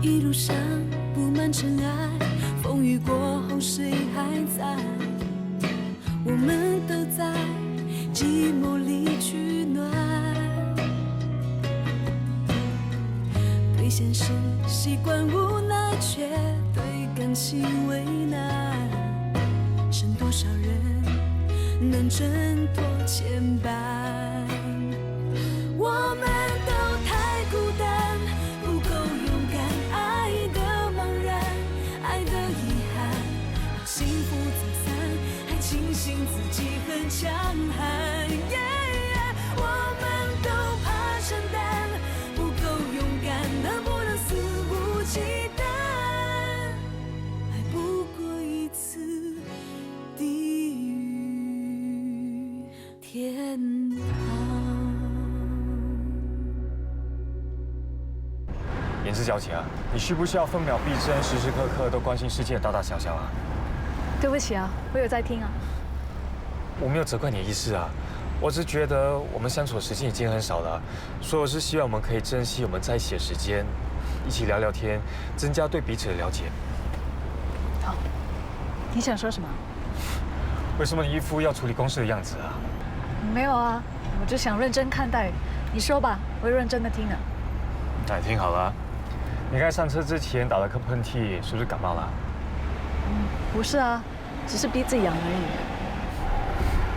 一路上布满尘埃，风雨过后谁还在？我们都在寂寞里取暖，对现实习惯无奈，却对感情为难。剩多少人能挣脱牵绊？我们都太孤单，不够勇敢，爱的茫然，爱的遗憾，幸福走散，还庆幸自己很强悍。我们都怕承担，不够勇敢，能不能肆无忌惮？爱不过一次地狱天堂。言之小姐啊，你需不需要分秒必争、时时刻刻都关心世界的大大小小啊？对不起啊，我有在听啊。我没有责怪你的意思啊，我只是觉得我们相处的时间已经很少了，所以我是希望我们可以珍惜我们在一起的时间，一起聊聊天，增加对彼此的了解。好，你想说什么？为什么你一副要处理公事的样子啊？没有啊，我就想认真看待。你说吧，我会认真的听的。那你听好了，你刚才上车之前打了颗喷嚏，是不是感冒了？不是啊，只是鼻子痒而已。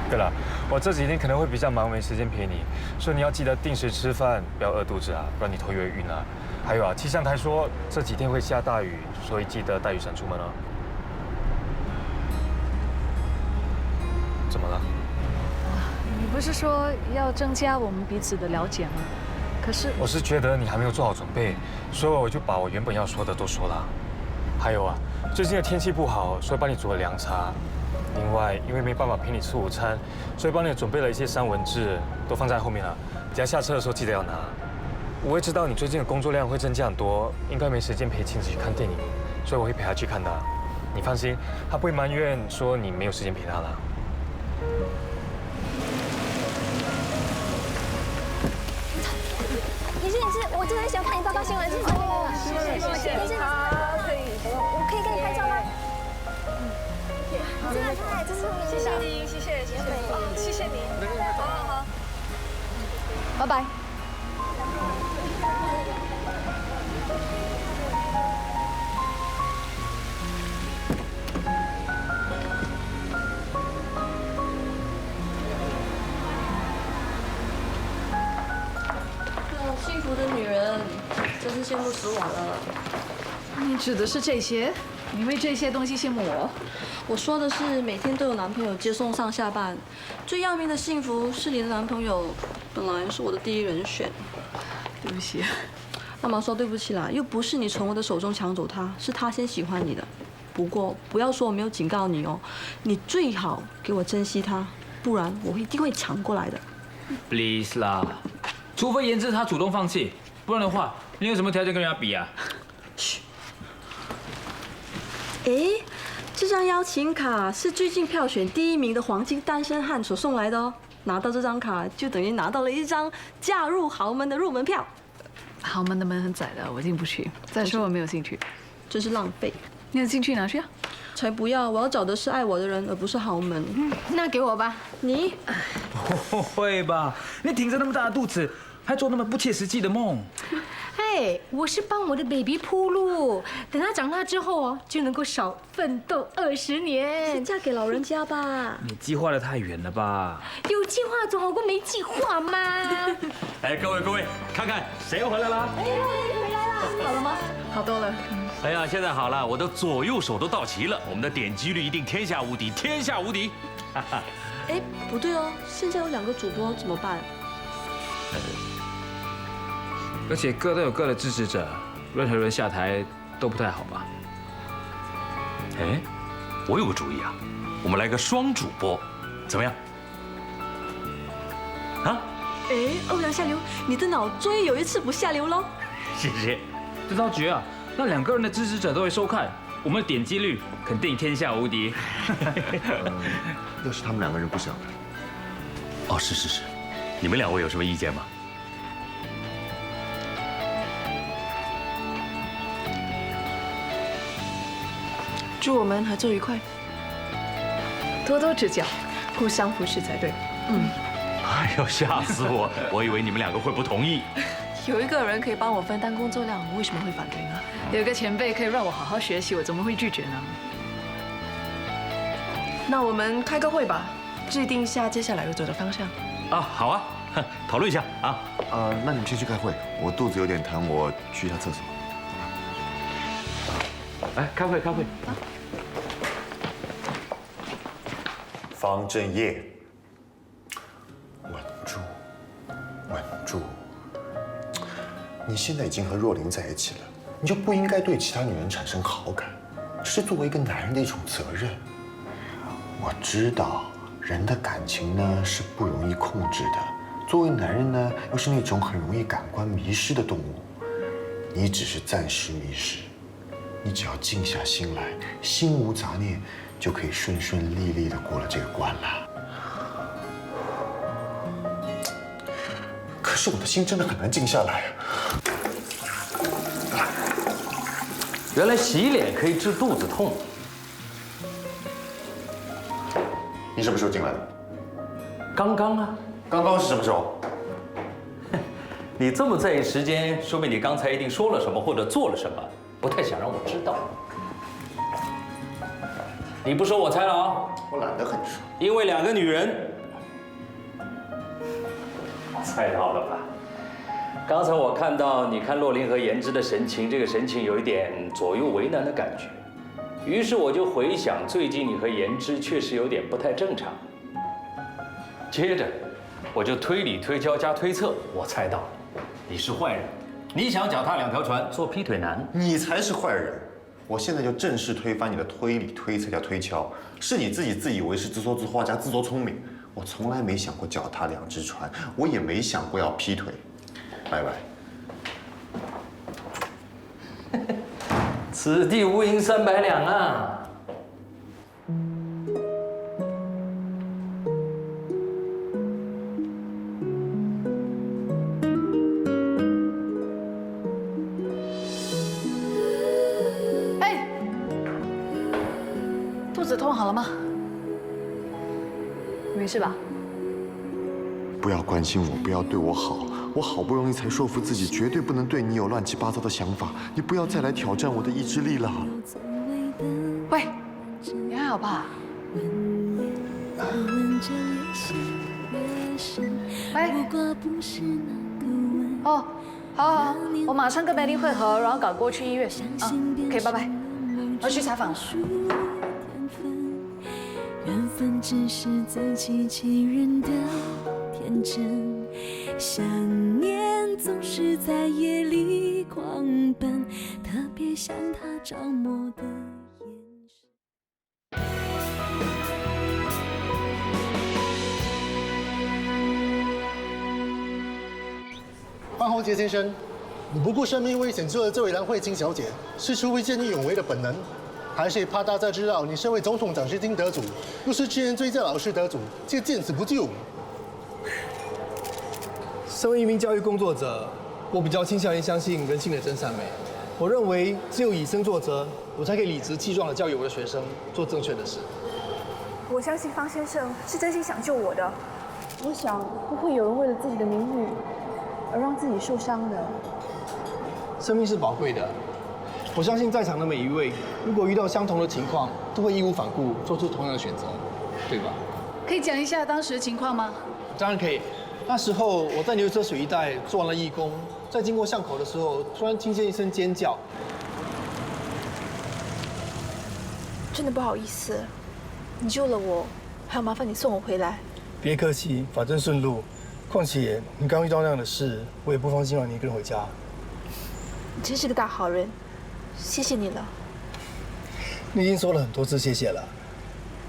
对了，我这几天可能会比较忙，没时间陪你，所以你要记得定时吃饭，不要饿肚子啊，不然你头也会晕啊。还有啊，气象台说这几天会下大雨，所以记得带雨伞出门哦。怎么了？你不是说要增加我们彼此的了解吗？可是我是觉得你还没有做好准备，所以我就把我原本要说的都说了。还有啊，最近的天气不好，所以帮你煮了凉茶。另外，因为没办法陪你吃午餐，所以帮你准备了一些三文治，都放在后面了。等下下车的时候记得要拿。我也知道你最近的工作量会增加很多，应该没时间陪亲子去看电影，所以我会陪他去看的。你放心，他不会埋怨说你没有时间陪他了。也是，我真的很喜欢看你报告新闻，谢谢你。谢谢。好，可以。我可以跟你拍照吗？真的太，这是谢谢您，谢谢，谢谢你，谢谢你。好，拜拜。幸福的女人，真是羡慕死我了。你指的是这些？你为这些东西羡慕我？我说的是每天都有男朋友接送上下班，最要命的幸福是你的男朋友本来是我的第一人选。对不起。干嘛说对不起啦？又不是你从我的手中抢走他，是他先喜欢你的。不过不要说我没有警告你哦，你最好给我珍惜他，不然我一定会抢过来的。 Please 啦，除非言之他主动放弃，不然的话，你有什么条件跟人家比啊？嘘。哎，这张邀请卡是最近票选第1名的黄金单身汉所送来的哦。拿到这张卡，就等于拿到了一张嫁入豪门的入门票。豪门的门很窄的，我进不去。再说我没有兴趣，真是浪费。你有兴趣拿去啊？才不要！我要找的是爱我的人，而不是豪门。那给我吧。你不会吧？你挺着那么大的肚子，还做那么不切实际的梦？嘿，我是帮我的 baby 铺路，等他长大之后哦，就能够少奋斗20是年。嫁给老人家吧？你计划的太远了吧？有计划总好过没计划嘛。哎，各位，看看谁又回来了？哎，回来了，好了吗？好多了。哎呀，现在好了，我的左右手都到齐了，我们的点击率一定天下无敌，天下无敌！哈哈。哎，不对哦，现在有2个主播怎么办？而且各都有各的支持者，任何人下台都不太好吧？哎，我有个主意啊，我们来个双主播，怎么样？啊？哎，欧阳下流，你的脑终于有一次不下流喽！谢谢。这招绝啊！那2个人的支持者都会收看，我们的点击率肯定天下无敌。要是他们2个人不想的，哦，是，你们2位有什么意见吗？祝我们合作愉快，多多指教，互相扶持才对。哎呦，吓死我！我以为你们两个会不同意。有一个人可以帮我分担工作量，我为什么会反对呢？有一个前辈可以让我好好学习，我怎么会拒绝呢？那我们开个会吧，制定一下接下来要走的方向。啊，好啊，讨论一下啊。那你们先去开会，我肚子有点疼，我去一下厕所。来，开会，开会。方正业，稳住，稳住。你现在已经和若琳在一起了，你就不应该对其他女人产生好感，这是作为一个男人的一种责任。我知道人的感情呢是不容易控制的，作为男人呢又是那种很容易感官迷失的动物。你只是暂时迷失，你只要静下心来，心无杂念，就可以顺顺利利的过了这个关了。可是我的心真的很难静下来。原来洗脸可以治肚子痛。你什么时候进来的？刚刚啊。刚刚是什么时候？你这么在意时间，说明你刚才一定说了什么或者做了什么，不太想让我知道。你不说我猜了啊。我懒得很说。因为两个女人。猜到了吧？刚才我看到你看洛琳和颜之的神情，这个神情有一点左右为难的感觉。于是我就回想，最近你和颜之确实有点不太正常。接着，我就推理推敲加推测，我猜到了，你是坏人，你想脚踏两条船，做劈腿男。你才是坏人！我现在就正式推翻你的推理推测加推敲，是你自己自以为是、自说自话加自作聪明。我从来没想过脚踏两只船，我也没想过要劈腿。拜拜。此地无银300两啊！哎，肚子痛好了吗？没事吧？不要关心我，不要对我好。我好不容易才说服自己，绝对不能对你有乱七八糟的想法。你不要再来挑战我的意志力了。喂，你还好吧？喂，哦，好，我马上跟梅丽会合，然后赶过去医院。OK， 拜拜。我要去采访了。缘分只是自欺欺人的天真。想念总是在夜里狂奔，特别像他着魔的眼范宏杰先生，你不顾生命危险救了这位蓝慧清小姐，是出于见义勇为的本能，还是怕大家知道你身为总统奖学金得主，又是去年最佳老师得主，却见死不救？身为一名教育工作者，我比较倾向于相信人性的真善美。我认为只有以身作则，我才可以理直气壮地教育我的学生做正确的事。我相信方先生是真心想救我的。我想不会有人为了自己的名誉而让自己受伤的。生命是宝贵的，我相信在场的每一位，如果遇到相同的情况，都会义无反顾做出同样的选择，对吧？可以讲一下当时的情况吗？当然可以。那时候我在牛车水一带做完了义工，在经过巷口的时候，突然听见一声尖叫。真的不好意思，你救了我，还要麻烦你送我回来。别客气，法正顺路。况且你刚遇到那样的事，我也不放心让你一个人回家。你真是个大好人，谢谢你了。你已经说了很多次谢谢了，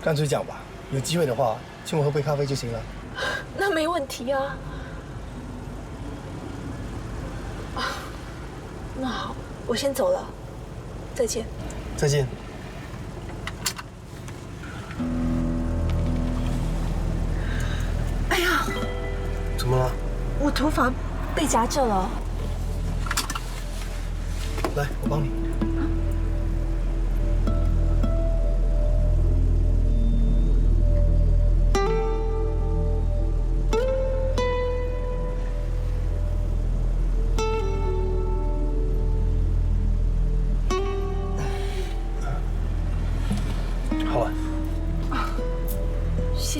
干脆讲吧，有机会的话，请我喝杯咖啡就行了。那没问题啊。那好，我先走了，再见。再见。哎呀，怎么了？我头发被夹着了。来，我帮你。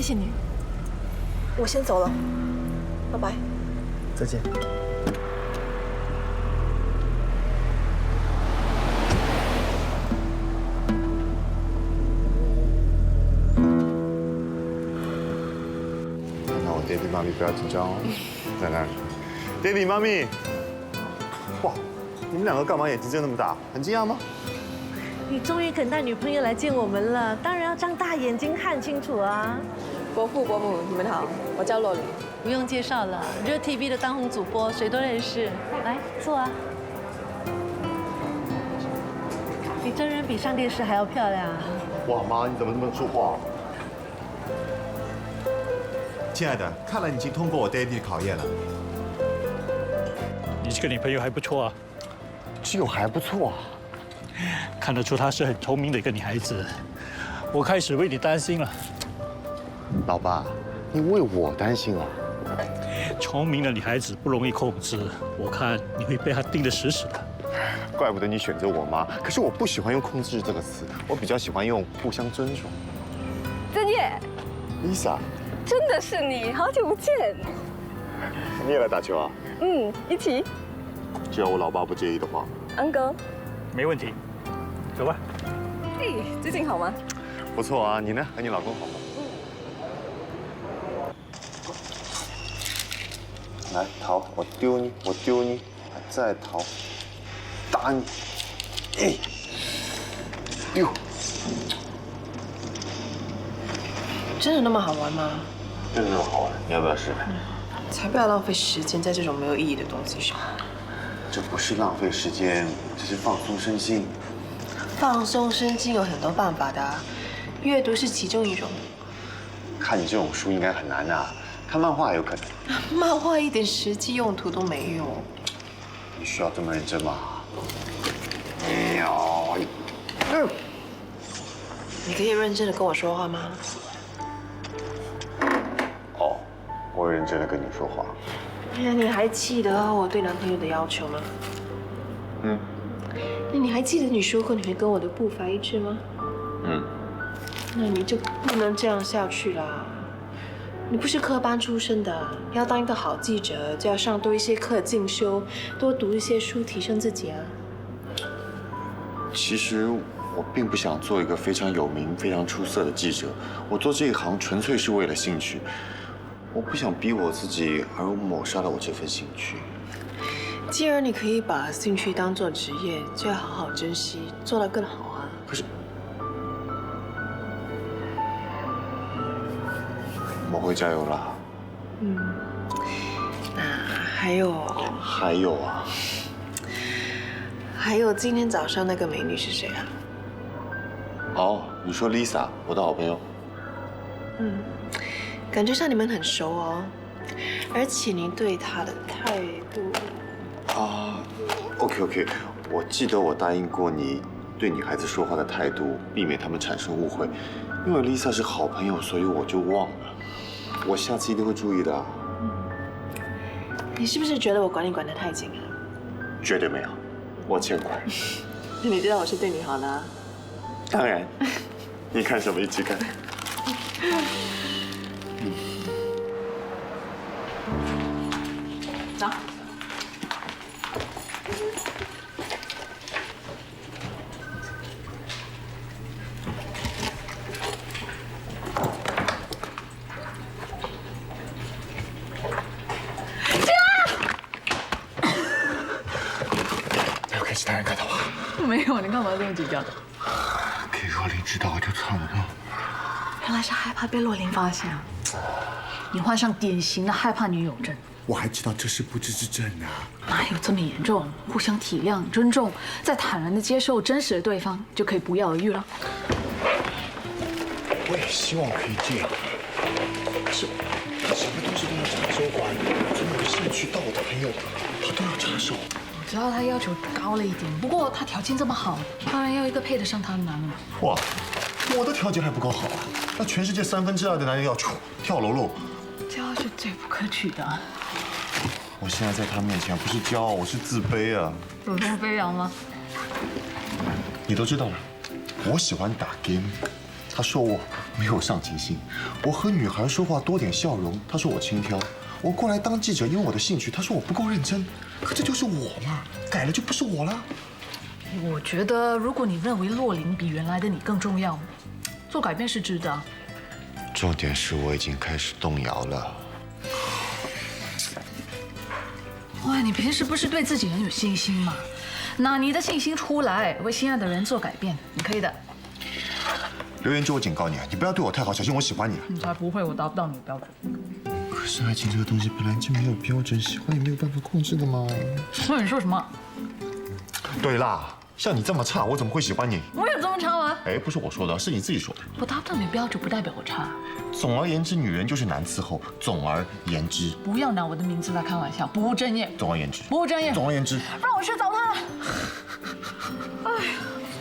谢你。我先走了，拜拜。再见。那我 Daddy 妈咪不要紧张哦，在那里。Daddy 妈咪，哇，你们两个干嘛眼睛睁那么大？很惊讶吗？你终于肯带女朋友来见我们了，当然要张大眼睛看清楚啊！伯父伯母，你们好，我叫洛琳。不用介绍了，热 TV 的当红主播，谁都认识。来坐啊。你真人比上电视还要漂亮啊！哇妈，你怎么这么说话？亲爱的，看来你已经通过我 Daddy 的考验了。你这个女朋友还不错啊。只有还不错啊。看得出她是很聪明的一个女孩子，我开始为你担心了。老爸，你为我担心啊？聪明的女孩子不容易控制，我看你会被她盯得死死的。怪不得你选择我妈，可是我不喜欢用控制这个词，我比较喜欢用互相尊重。曾叶 ，Lisa， 真的是你，好久不见。你也来打球啊？嗯，一起。只要我老爸不介意的话。安哥，没问题，走吧。嘿，最近好吗？不错啊，你呢？和你老公好吗？来逃，我丢你，我丢你，再逃，打你，哎，丢。真的那么好玩吗？真的那么好玩？你要不要试？才不要浪费时间在这种没有意义的东西上。这不是浪费时间，这是放松身心。放松身心有很多办法的啊，阅读是其中一种。看你这种书应该很难啊，看漫画有可能。漫画一点实际用途都没有。你需要这么认真吗？你可以认真的跟我说话吗？哦，我会认真的跟你说话。哎呀，你还记得我对男朋友的要求吗？嗯。那你还记得你说过你会跟我的步伐一致吗？嗯。那你就不能这样下去啦！你不是科班出身的，要当一个好记者，就要上多一些课进修，多读一些书，提升自己啊。其实我并不想做一个非常有名、非常出色的记者，我做这一行纯粹是为了兴趣。我不想逼我自己，而抹杀了我这份兴趣。既然你可以把兴趣当做职业，就要好好珍惜，做得更好啊。可是，我会加油啦。嗯，那还有啊，还有今天早上那个美女是谁啊？哦，你说 Lisa， 我的好朋友。嗯，感觉上你们很熟哦，而且你对她的态度。啊 ，OK， 我记得我答应过你，对女孩子说话的态度，避免她们产生误会。因为 Lisa 是好朋友，所以我就忘了。我下次一定会注意的。你是不是觉得我管你管得太紧啊？绝对没有，我欠管。那你知道我是对你好的啊？当然，你看什么一起看。走。没有给其他人看到吧？没有，你干嘛这么紧张？给若琳知道就惨了。原来是害怕被洛琳发现啊！你患上典型的害怕女友症。我还知道这是不治之症啊！哪有这么严重？互相体谅、尊重，再坦然的接受真实的对方，就可以不药而愈了。我也希望可以这样。可是，什么东西都要插手管，真有兴趣到我的朋友，他都要插手。我知道他要求高了一点，不过他条件这么好，当然要一个配得上他的男人。哇，我的条件还不够好啊！那全世界2/3的男人要求跳楼喽。骄傲是最不可取的。我现在在他面前不是骄傲，我是自卑啊！有这么悲凉吗？你都知道了，我喜欢打 game。他说我没有上进心。我和女孩说话多点笑容，他说我轻佻。我过来当记者，因为我的兴趣，他说我不够认真。可这就是我嘛，改了就不是我了。我觉得，如果你认为洛琳比原来的你更重要，做改变是值得。重点是我已经开始动摇了。哇，你平时不是对自己很有信心吗？拿你的信心出来，为心爱的人做改变，你可以的。刘元之，我警告你啊，你不要对我太好，小心我喜欢你啊。你才不会，我达不到你的标准。可是爱情这个东西本来就没有标准，喜欢也没有办法控制的嘛。那你说什么？对啦，像你这么差，我怎么会喜欢你？我有这么差吗？哎，不是我说的，是你自己说的。我达不到你的标准，不代表我差。总而言之，女人就是难伺候。总而言之，不要拿我的名字来开玩笑，不务正业。总而言之，不务正业。总而言之，让我去找他。哎呀，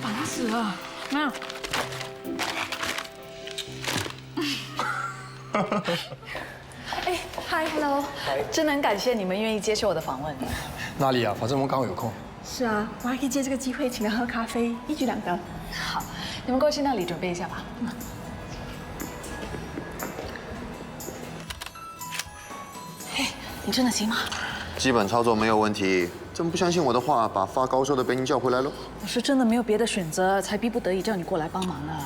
烦死了！没有。哎，嗨 ，hello， 真的很感谢你们愿意接受我的访问。哪里啊？反正我们刚好有空。是啊，我还可以借这个机会请他喝咖啡，一举两得。好，你们过去那里准备一下吧。嘿，你真的行吗？基本操作没有问题。这么不相信我的话，把发高烧的北宁叫回来喽。我是真的没有别的选择，才逼不得已叫你过来帮忙了。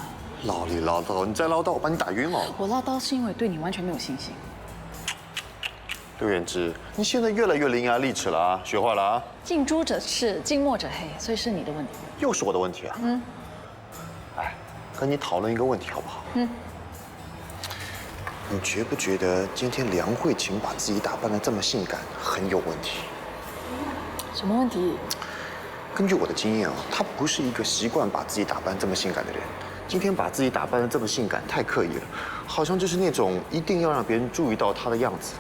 唠里唠叨，你再唠叨，我把你打晕哦。我唠叨是因为对你完全没有信心。刘元之，你现在越来越伶牙俐齿了啊，学坏了啊。近朱者赤，近墨者黑，所以是你的问题。又是我的问题啊。哎，跟你讨论一个问题好不好？你觉不觉得今天梁慧琴把自己打扮得这么性感很有问题？什么问题？根据我的经验啊，她不是一个习惯把自己打扮这么性感的人。今天把自己打扮得这么性感，太刻意了，好像就是那种一定要让别人注意到她的样子。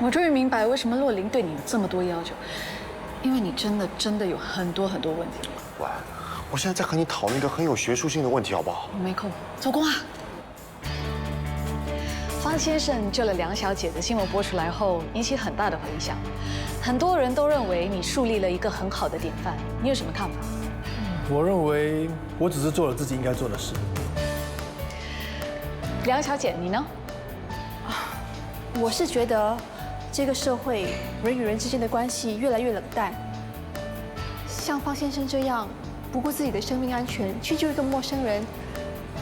我终于明白为什么洛琳对你有这么多要求，因为你真的有很多问题。喂，我现在在和你讨论一个很有学术性的问题，好不好？我没空，做工啊。方先生救了梁小姐的新闻播出来后，引起很大的回响，很多人都认为你树立了一个很好的典范，你有什么看法？我认为我只是做了自己应该做的事。梁小姐，你呢？我是觉得这个社会人与人之间的关系越来越冷淡，像方先生这样不顾自己的生命安全去救一个陌生人，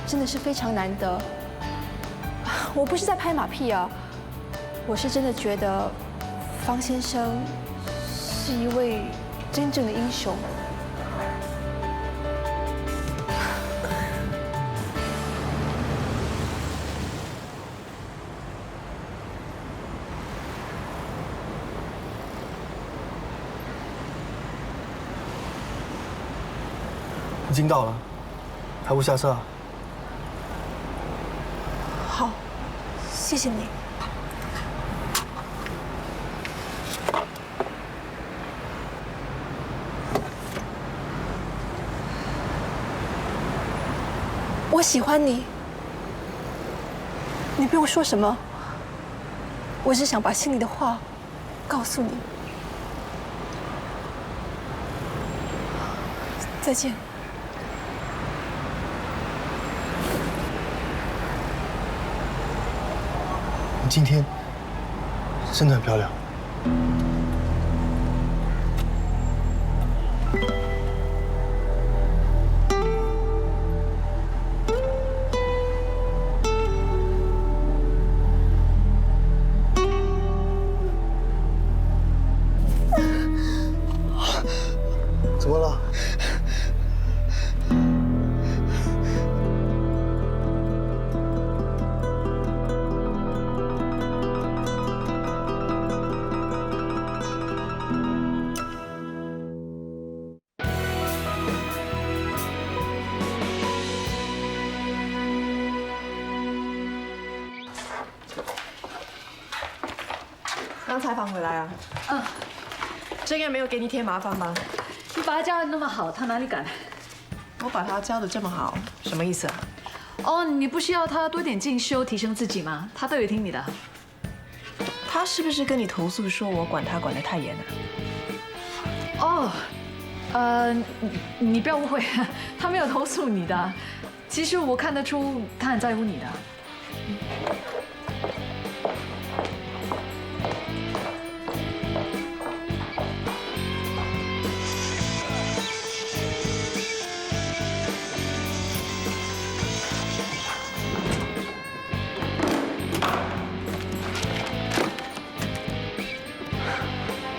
真的是非常难得。我不是在拍马屁啊，我是真的觉得方先生是一位真正的英雄。已经到了，还不下车啊？好，谢谢你。我喜欢你，你不用说什么，我只想把心里的话告诉你。再见。你今天真的很漂亮。怎么了？刚采访回来啊？这应该没有给你添麻烦吧？你把他教得那么好，他哪里敢？我把他教得这么好，什么意思啊？哦，你不需要他多点进修提升自己吗？他都有听你的。他是不是跟你投诉说我管他管得太严了？哦，你不要误会，他没有投诉你的。其实我看得出他很在乎你的。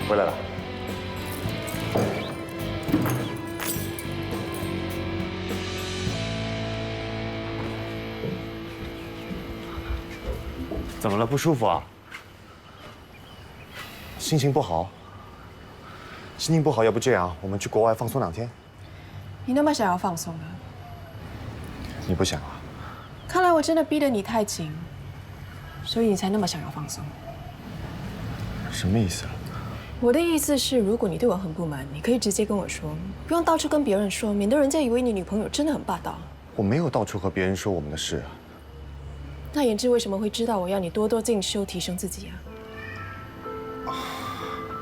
回来了。怎么了？不舒服啊？心情不好？心情不好，要不这样，我们去国外放松2天？你那么想要放松啊？你不想啊？看来我真的逼得你太紧，所以你才那么想要放松。什么意思啊？我的意思是，如果你对我很不满，你可以直接跟我说，不用到处跟别人说，免得人家以为你女朋友真的很霸道。我没有到处和别人说我们的事啊。那言之为什么会知道我要你多多进修，提升自己啊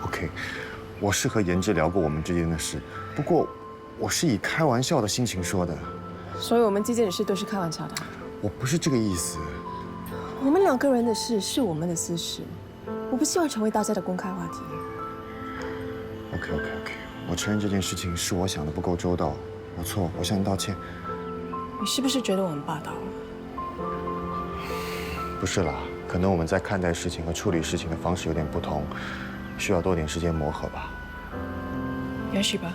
？OK， 我是和言之聊过我们之间的事，不过我是以开玩笑的心情说的。所以我们之间的事都是开玩笑的。我不是这个意思。我们2个人的事是我们的私事，我不希望成为大家的公开话题。OK， 我承认这件事情是我想的不够周到，我错，我向你道歉。你是不是觉得我很霸道？不是啦，可能我们在看待事情和处理事情的方式有点不同，需要多点时间磨合吧。也许吧。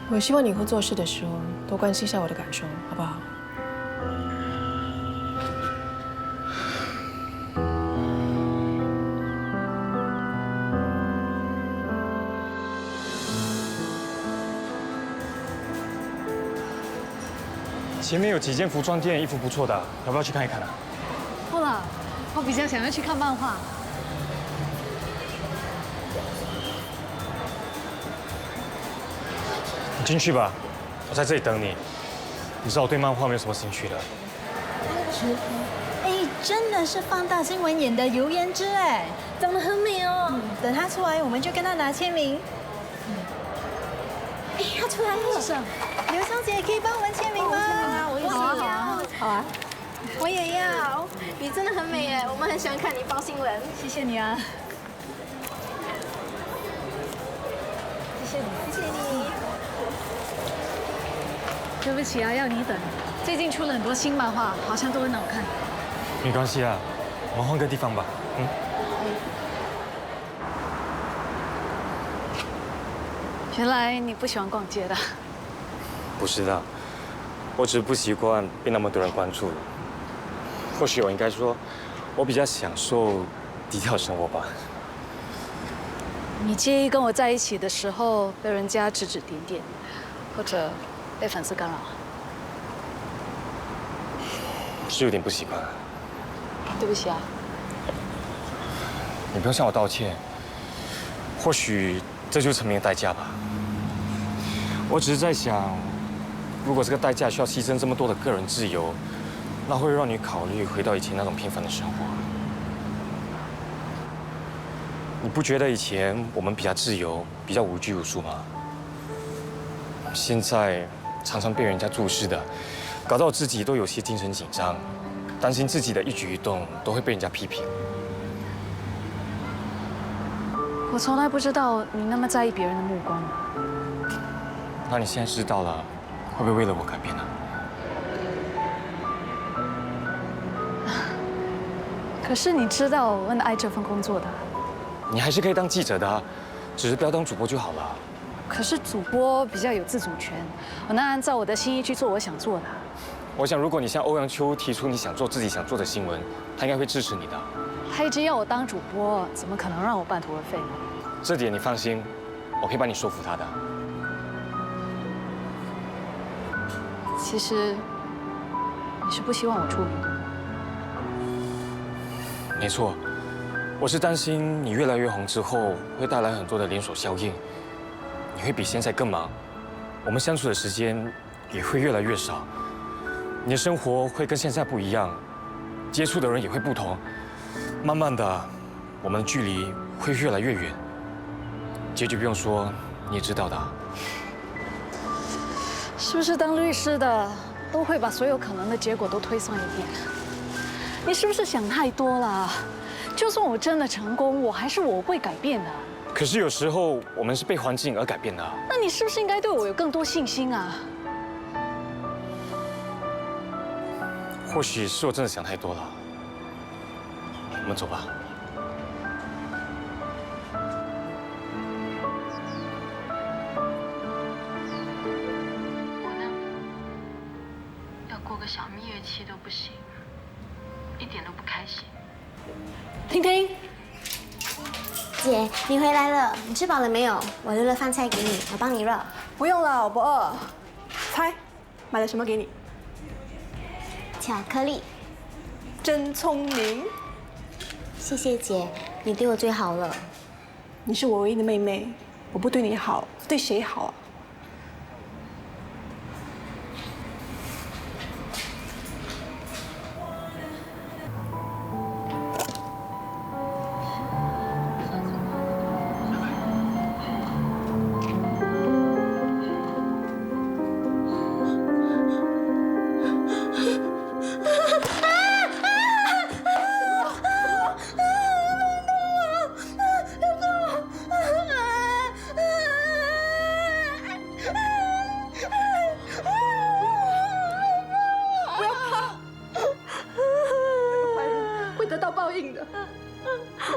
我希望你以后做事的时候多关心一下我的感受，好不好？前面有几间服装店，衣服不错的，要不要去看一看啊？不了，我比较想要去看漫画。你进去吧，我在这里等你。你知道我对漫画没有什么兴趣的。哎，真的是放大新闻演的尤言之哎，长得很美哦。等她出来，我们就跟她拿签名。哎，她出来了。是。刘小姐可以帮我们签名吗？我也要。好啊。我也要。你真的很美哎，我们很喜欢看你报新闻。谢谢你啊。谢谢你，谢谢你。对不起啊，要你等。最近出了很多新漫画，好像都很好看。没关系啊，我们换个地方吧。原来你不喜欢逛街的。不是的，我只是不习惯被那么多人关注。或许我应该说，我比较享受低调生活吧。你介意跟我在一起的时候被人家指指点点，或者被粉丝干扰？是有点不习惯。对不起啊。你不用向我道歉。或许这就是成名的代价吧。我只是在想，如果这个代价需要牺牲这么多的个人自由，那会让你考虑回到以前那种平凡的生活。你不觉得以前我们比较自由，比较无拘无束吗？现在常常被人家注视的，搞到自己都有些精神紧张，担心自己的一举一动都会被人家批评。我从来不知道你那么在意别人的目光。那你现在知道了，会不会为了我改变呢？可是你知道我很爱这份工作的。你还是可以当记者的啊，只是不要当主播就好了。可是主播比较有自主权，我能按照我的心意去做我想做的。我想，如果你向欧阳秋提出你想做自己想做的新闻，他应该会支持你的。他一直要我当主播，怎么可能让我半途而废呢？这点你放心，我可以帮你说服他的。其实你是不希望我出名。没错，我是担心你越来越红之后，会带来很多的连锁效应，你会比现在更忙，我们相处的时间也会越来越少，你的生活会跟现在不一样，接触的人也会不同，慢慢的，我们的距离会越来越远，结局不用说，你也知道的。是不是当律师的都会把所有可能的结果都推算一遍。你是不是想太多了？就算我真的成功，我还是我会改变的。可是有时候我们是被环境而改变的。那你是不是应该对我有更多信心啊？或许是我真的想太多了。我们走吧。我呢，要过个小蜜月期都不行，一点都不开心。婷婷，姐，你回来了，你吃饱了没有？我热了饭菜给你，我帮你热。不用了，我不饿。猜，买了什么给你？巧克力。真聪明。谢谢姐，你对我最好了。你是我唯一的妹妹，我不对你好，对谁好啊？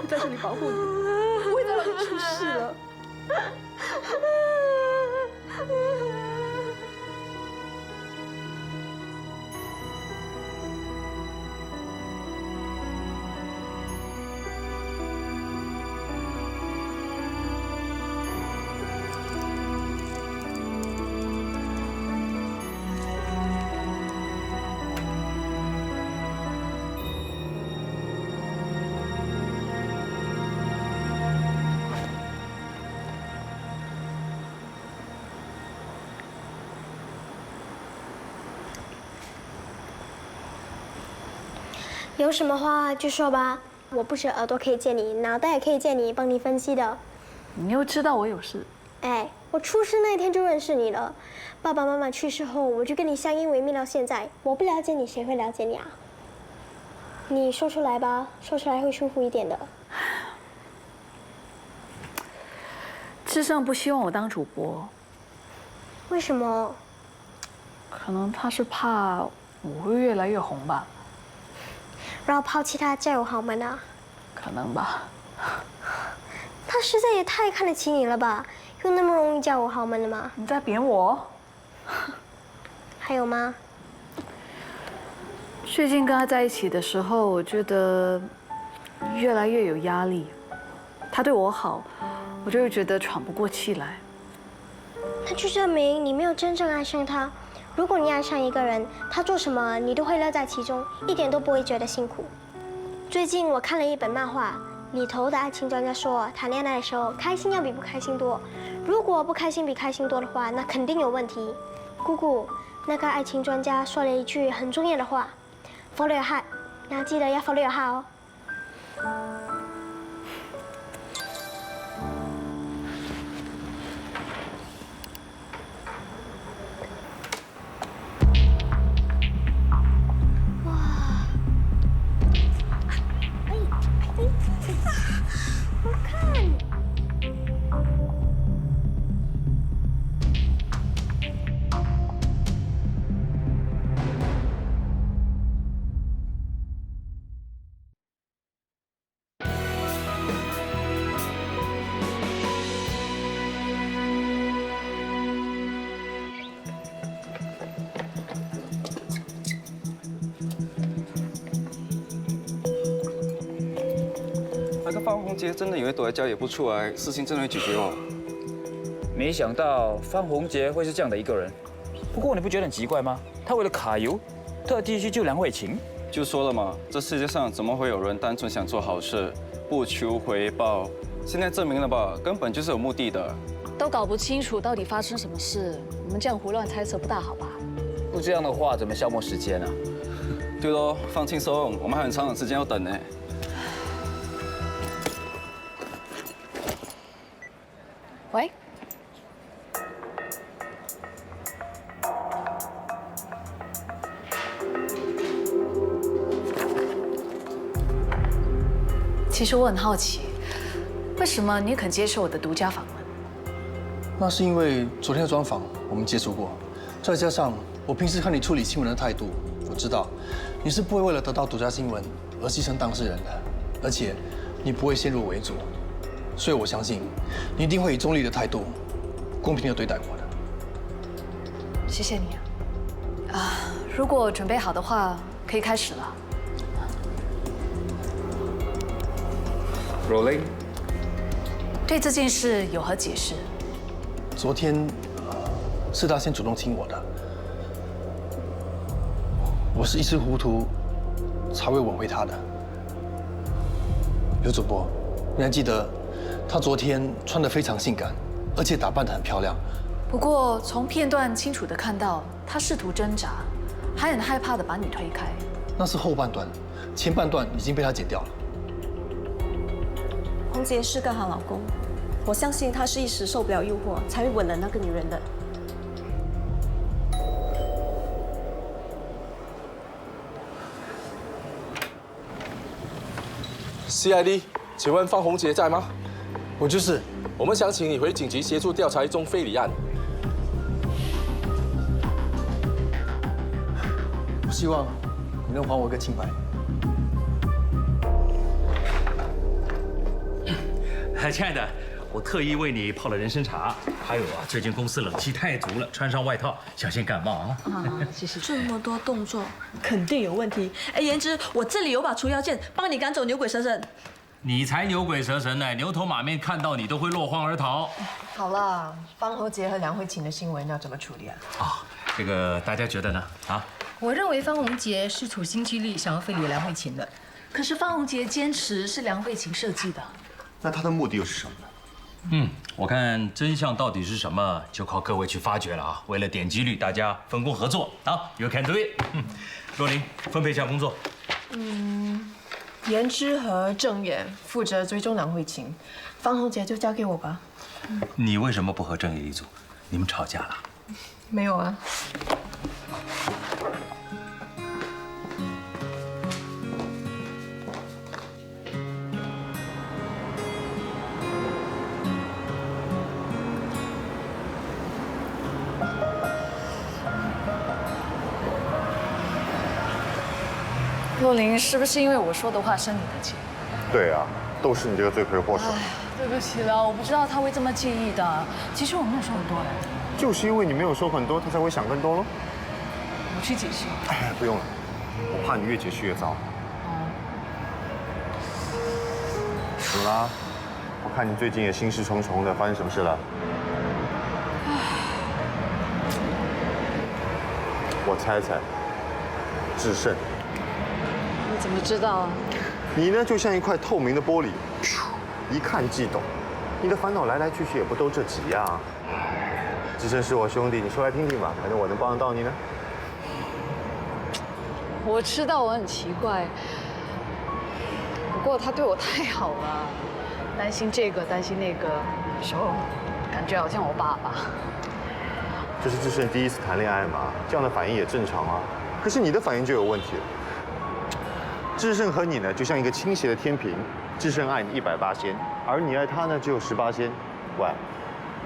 在这里保护你，不会再让你出事了。有什么话就说吧，我不止耳朵可以借你，脑袋也可以借你，帮你分析的。你又知道我有事？哎，我出事那天就认识你了，爸爸妈妈去世后，我就跟你相依为命到现在。我不了解你，谁会了解你啊？你说出来吧，说出来会舒服一点的。智胜不希望我当主播，为什么？可能他是怕我会越来越红吧。然后抛弃他嫁入豪门啊？可能吧。他实在也太看得起你了吧？有那么容易嫁入豪门的吗？你在贬我？还有吗？最近跟他在一起的时候，我觉得越来越有压力。他对我好，我就会觉得喘不过气来。那就证明你没有真正爱上他。如果你爱上一个人，他做什么你都会乐在其中，一点都不会觉得辛苦。最近我看了一本漫画，里头的爱情专家说，谈恋爱的时候开心要比不开心多。如果不开心比开心多的话，那肯定有问题。姑姑，那个爱情专家说了一句很重要的话 ，Follow your heart， 你要记得要 follow your heart 哦。那个范宏杰真的以为躲在家里不出来，事情真的会解决哦。没想到范宏杰会是这样的一个人。不过你不觉得很奇怪吗？他为了卡油，特地去救梁慧琴。就说了嘛，这世界上怎么会有人单纯想做好事，不求回报？现在证明了吧，根本就是有目的的。都搞不清楚到底发生什么事，我们这样胡乱猜测不大好吧？不这样的话，怎么消磨时间啊？对咯，放轻松，我们还有很长的时间要等呢。喂。其实我很好奇，为什么你肯接受我的独家访问？那是因为昨天的专访我们接触过，再加上我平时看你处理新闻的态度，我知道你是不会为了得到独家新闻而牺牲当事人的，而且你不会先入为主，所以我相信你一定会以中立的态度，公平地对待我的。谢谢你啊！如果准备好的话，可以开始了。Rolling。对这件事有何解释？昨天是他先主动亲我的，我是一时糊涂才会吻回他的。刘主播，你还记得他昨天穿得非常性感，而且打扮得很漂亮。不过从片段清楚地看到，他试图挣扎，还很害怕地把你推开。那是后半段，前半段已经被他剪掉了。洪杰是个好老公，我相信他是一时受不了诱惑，才会吻了那个女人的。CID， 请问方宏杰在吗？我就是。我们想请你回警局协助调查一宗非礼案。我希望你能还我一个清白。亲爱的，我特意为你泡了人参茶。还有啊，最近公司冷气太足了，穿上外套小心感冒啊。谢谢。这么多动作，肯定有问题。哎，言之，我这里有把除妖剑，帮你赶走牛鬼蛇神。你才牛鬼蛇神呢，牛头马面看到你都会落荒而逃。好了，方侯杰和梁慧琴的新闻要怎么处理啊？这个大家觉得呢？啊？我认为方宏杰是处心积虑想要非礼梁慧琴的。可是方宏杰坚持是梁慧琴设计的。那他的目的又是什么呢？我看真相到底是什么，就靠各位去发掘了啊！为了点击率，大家分工合作啊 ，You can do it。若琳，分配一下工作。言之和郑远负责追踪梁慧琴，方侯杰就交给我吧。你为什么不和郑野一组？你们吵架了？没有啊。若琳，是不是因为我说的话生你的气？对啊，都是你这个罪魁祸首。对不起了，我不知道他会这么介意的。其实我没有说很多的。就是因为你没有说很多，他才会想更多喽。我去解释。不用了，我怕你越解释越糟。怎么啦？我看你最近也心事重重的，发生什么事了？我猜猜，智胜。你怎么知道啊？你呢，就像一块透明的玻璃，一看即懂。你的烦恼来来去去也不都这几样。智胜是我兄弟，你说来听听吧，反正我能帮得到你呢。我知道我很奇怪，不过他对我太好了，担心这个担心那个，有时候感觉好像我爸爸。这是智胜第一次谈恋爱嘛，这样的反应也正常啊。可是你的反应就有问题了。智胜和你呢，就像一个倾斜的天平，智胜爱你180%，而你爱他呢只有18%。喂，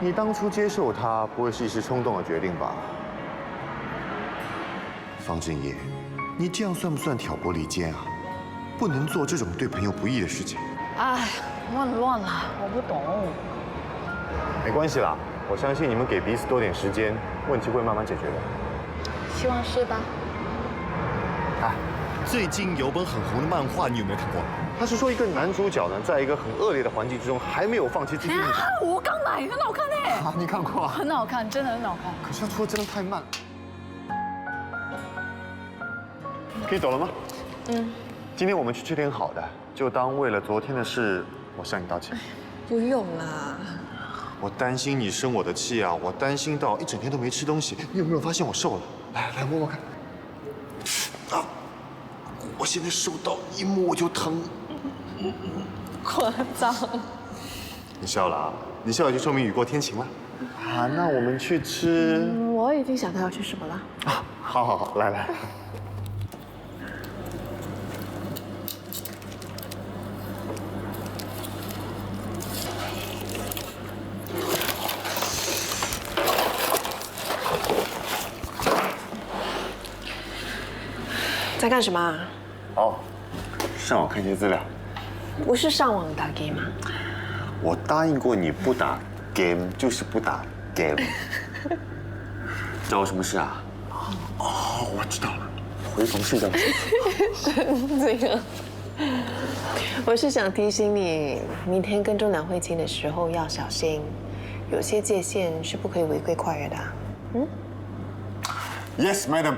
你当初接受他不会是一时冲动的决定吧？方振业，你这样算不算挑拨离间啊？不能做这种对朋友不义的事情。哎，乱了，我不懂。没关系啦，我相信你们给彼此多点时间，问题会慢慢解决的。希望是吧？最近有本很红的漫画，你有没有看过？他是说一个男主角呢，在一个很恶劣的环境之中，还没有放弃自己。我刚买，很好看哎。你看过？很好看，真的很好看。可是他出的真的太慢。可以走了吗？今天我们去吃点好的，就当为了昨天的事，我向你道歉。不用啦。我担心你生我的气啊，我担心到一整天都没吃东西。你有没有发现我瘦了？来摸摸看。我现在手到一摸我就疼，夸张。你笑了啊？你笑了就说明雨过天晴了。那我们去吃。我已经想到要吃什么了。好，来。在干什么啊？哦，上网看一些资料。不是上网打 game 吗？我答应过你不打 game 就是不打 game。找我什么事啊？哦，我知道了，回房睡觉。这个，我是想提醒你，明天跟踪梁慧清的时候要小心，有些界限是不可以违规跨越的。嗯 ？Yes, madam。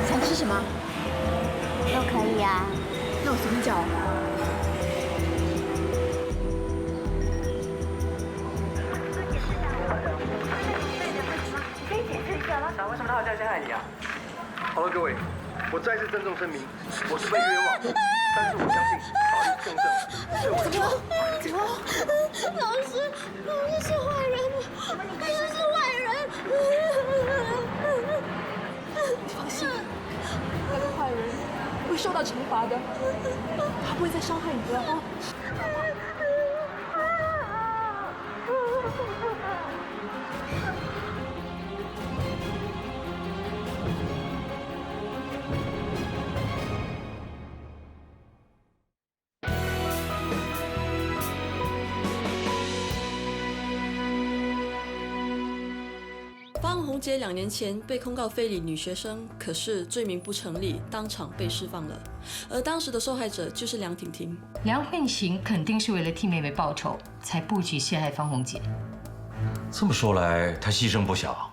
想吃什么？都可以啊。那我随便叫。为什么他要这样陷害你啊？好了，各位，我再次郑重声明，我是被冤枉的，但是我相信法律公正，对我的错。怎么？老师是坏人，老师是坏人。你放心，那个坏人会受到惩罚的，他不会再伤害你了啊。方红杰2年前被控告非礼女学生，可是罪名不成立，当场被释放了。而当时的受害者就是梁婷婷。梁慧琴肯定是为了替妹妹报仇，才布局陷害方红姐。这么说来，她牺牲不小，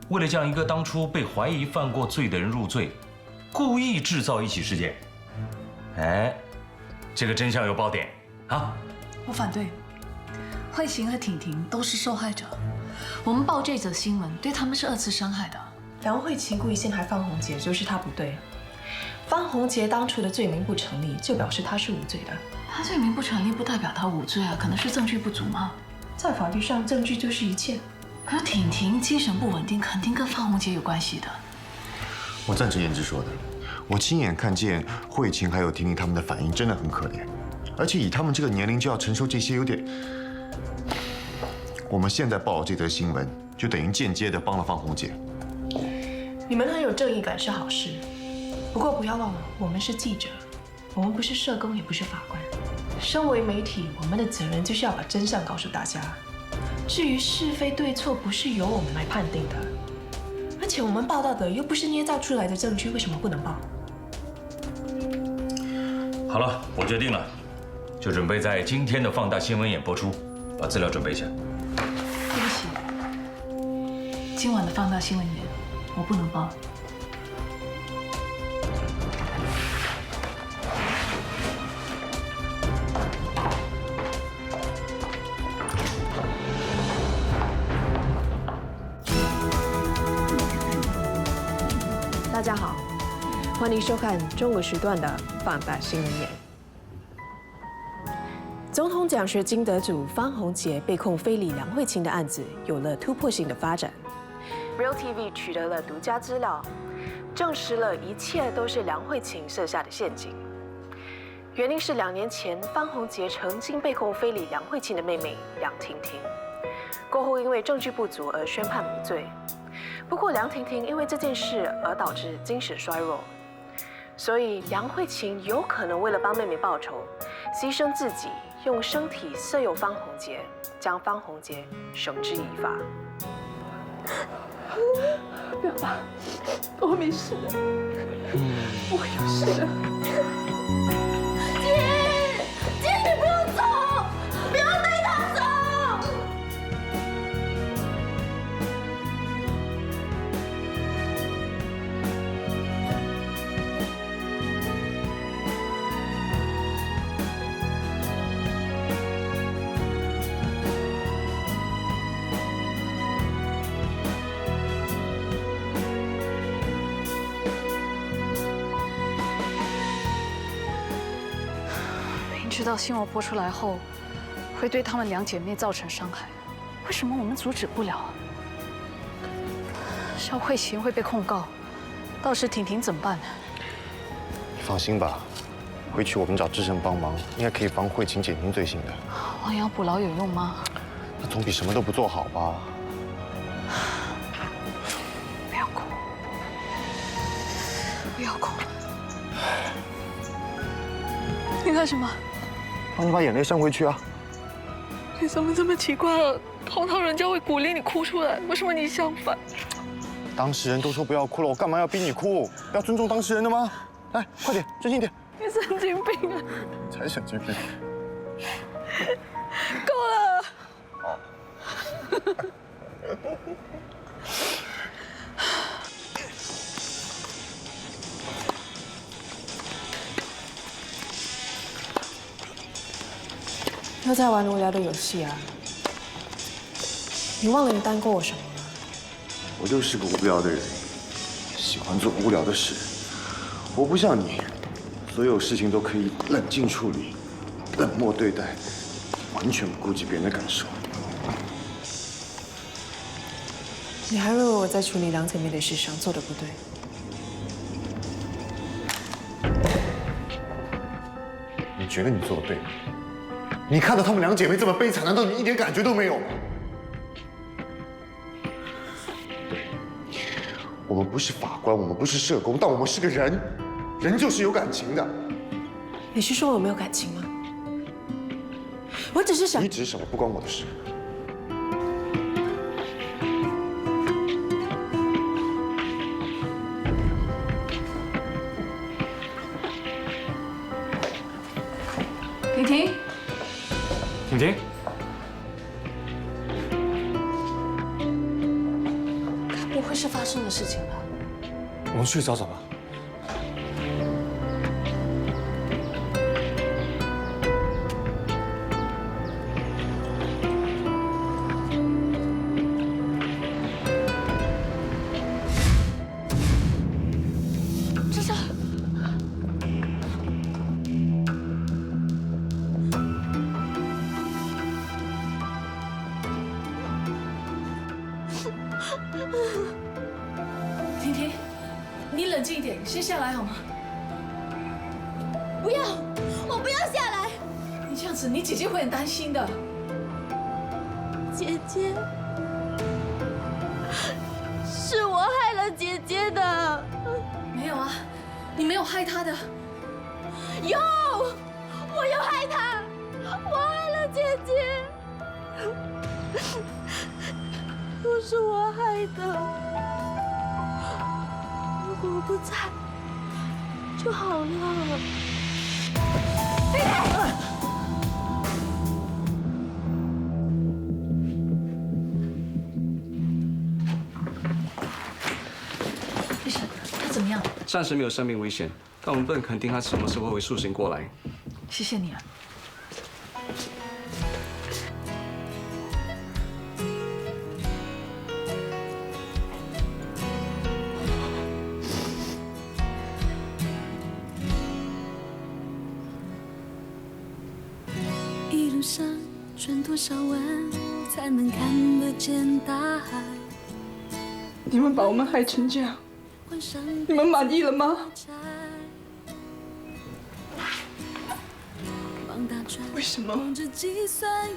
为了将一个当初被怀疑犯过罪的人入罪，故意制造一起事件。哎，这个真相有爆点啊！我反对，慧琴和婷婷都是受害者。我们报这则新闻，对他们是2次伤害的。梁慧琴故意陷害方红杰，就是她不对。方红杰当初的罪名不成立，就表示他是无罪的。他罪名不成立，不代表他无罪啊，可能是证据不足吗？在法律上，证据就是一切。可是婷婷精神不稳定，肯定跟方红杰有关系的。我赞成燕之说的，我亲眼看见慧琴还有婷婷他们的反应真的很可怜，而且以他们这个年龄就要承受这些，有点……我们现在报这则新闻，就等于间接的帮了方红姐。你们很有正义感是好事，不过不要忘了，我们是记者，我们不是社工，也不是法官。身为媒体，我们的责任就是要把真相告诉大家。至于是非对错，不是由我们来判定的。而且我们报道的又不是捏造出来的证据，为什么不能报？好了，我决定了，就准备在今天的放大新闻眼播出，把资料准备一下。对不起，今晚的放大新闻眼我不能报。大家好，欢迎收看中午时段的放大新闻眼。总统奖学金得主方红杰被控非礼梁慧琴的案子有了突破性的发展。Real TV 取得了独家资料，证实了一切都是梁慧琴设下的陷阱。原因是2年前方红杰曾经被控非礼梁慧琴的妹妹梁婷婷，过后因为证据不足而宣判无罪。不过梁婷婷因为这件事而导致精神衰弱，所以梁慧琴有可能为了帮妹妹报仇，牺牲自己，用身体色诱方红杰，将方红杰绳之以法。不要怕，我没事的，我有事的。姐，你不要走，不要带他走。知道新闻播出来后，会对她们2姐妹造成伤害，为什么我们阻止不了啊？肖慧琴会被控告，到时婷婷怎么办呢？你放心吧，回去我们找志胜帮忙，应该可以帮慧琴减轻罪行的。亡羊补牢有用吗？那总比什么都不做好吧？不要哭，不要哭。你干什么？帮你把眼泪扇回去啊！你怎么这么奇怪了？堂堂人家会鼓励你哭出来，为什么你相反？当事人都说不要哭了，我干嘛要逼你哭？要尊重当事人的吗？来，快点，专心点。你神经病啊！才神经病。够了。又在玩无聊的游戏啊？你忘了你当过我什么吗？我就是个无聊的人，喜欢做无聊的事。我不像你，所有事情都可以冷静处理，冷漠对待，完全不顾及别人的感受。你还认为我在处理两姐妹的事上做的不对？你觉得你做的对吗？你看到她们两姐妹这么悲惨，难道你一点感觉都没有吗？我们不是法官，我们不是社工，但我们是个人，人就是有感情的。你是说我没有感情吗？我只是想……你指什么不关我的事。婷婷，婷婷，该不会是发生的事情吧？我们去找找吧。婷婷，你冷静一点，先下来好吗？不要，我不要下来。你这样子，你姐姐会很担心的。姐姐，是我害了姐姐的。没有啊，你没有害她的。有，我有害她，我害了姐姐，都是我害的。如果我不在，就好了。医生，他怎么样？暂时没有生命危险，但我们不能肯定他什么时候会苏醒过来。谢谢你啊。一路上转多少弯，才能看得见大海？你们把我们害成这样，你们满意了吗？为什么？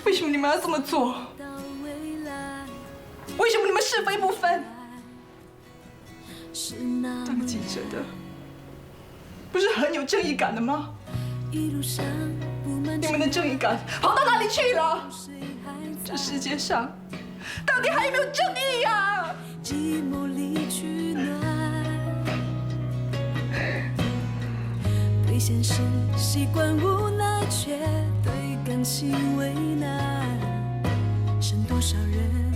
为什么你们要这么做？为什么你们是非不分？当记者的，不是很有正义感的吗？你们的正义感跑到哪里去了？这世界上到底还有没有正义呀？寂寞里取暖，对现实习惯无奈，却对感情为难。剩多少人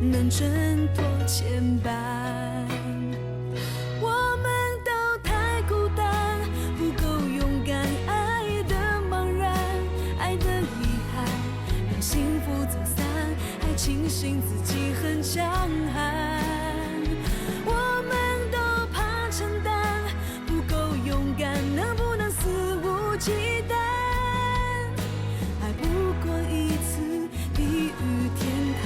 能挣脱牵绊？我们都太孤单，不够勇敢，爱的茫然，爱的遗憾，让幸福走散，还庆幸自己很强悍。我们都怕承担，不够勇敢，能不能肆无忌惮？爱不过一次地狱天堂。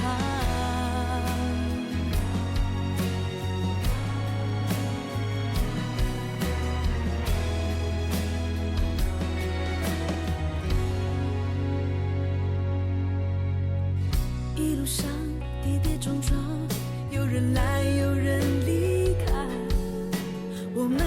路上跌跌撞撞，有人来有人离开，我们